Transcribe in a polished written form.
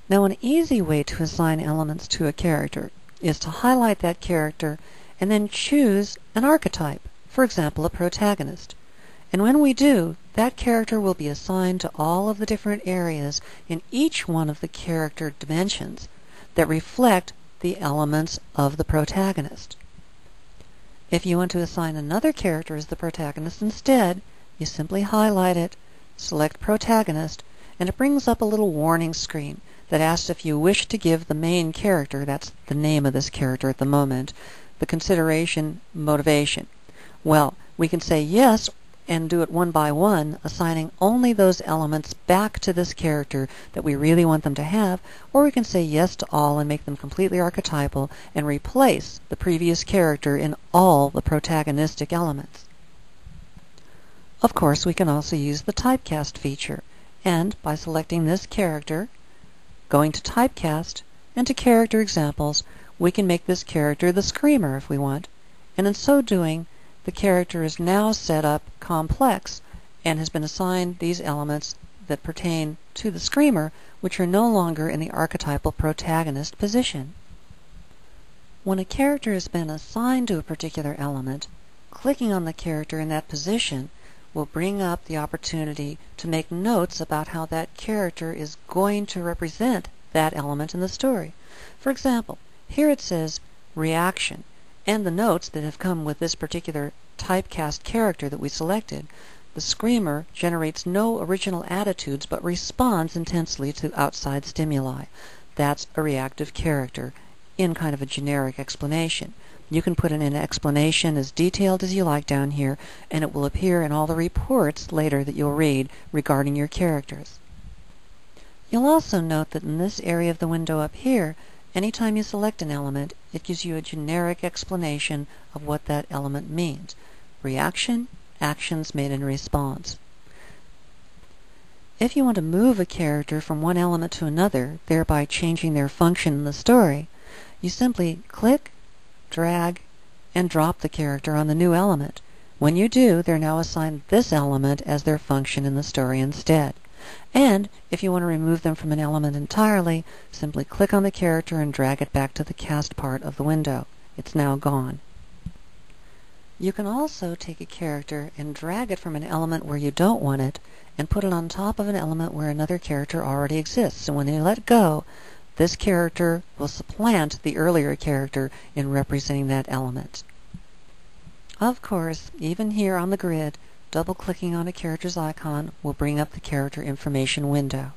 Now, an easy way to assign elements to a character is to highlight that character and then choose an archetype, for example, a protagonist. And when we do, that character will be assigned to all of the different areas in each one of the character dimensions that reflect the elements of the protagonist. If you want to assign another character as the protagonist instead, you simply highlight it, select Protagonist, and it brings up a little warning screen that asks if you wish to give the main character, that's the name of this character at the moment, the consideration motivation. Well, we can say yes and do it one by one, assigning only those elements back to this character that we really want them to have, or we can say yes to all and make them completely archetypal and replace the previous character in all the protagonistic elements. Of course, we can also use the typecast feature, and by selecting this character, going to Typecast, and to Character Examples, we can make this character the Screamer if we want, and in so doing, the character is now set up complex and has been assigned these elements that pertain to the Screamer, which are no longer in the archetypal protagonist position. When a character has been assigned to a particular element, clicking on the character in that position will bring up the opportunity to make notes about how that character is going to represent that element in the story. For example, here it says Reaction, and the notes that have come with this particular typecast character that we selected. The Screamer generates no original attitudes but responds intensely to outside stimuli. That's a reactive character in kind of a generic explanation. You can put in an explanation as detailed as you like down here, and it will appear in all the reports later that you'll read regarding your characters. You'll also note that in this area of the window up here, anytime you select an element, it gives you a generic explanation of what that element means. Reaction, actions made in response. If you want to move a character from one element to another, thereby changing their function in the story, you simply click, drag, and drop the character on the new element. When you do, they're now assigned this element as their function in the story instead. And if you want to remove them from an element entirely, simply click on the character and drag it back to the cast part of the window. It's now gone. You can also take a character and drag it from an element where you don't want it and put it on top of an element where another character already exists. And when you let go, this character will supplant the earlier character in representing that element. Of course, even here on the grid, double-clicking on a character's icon will bring up the character information window.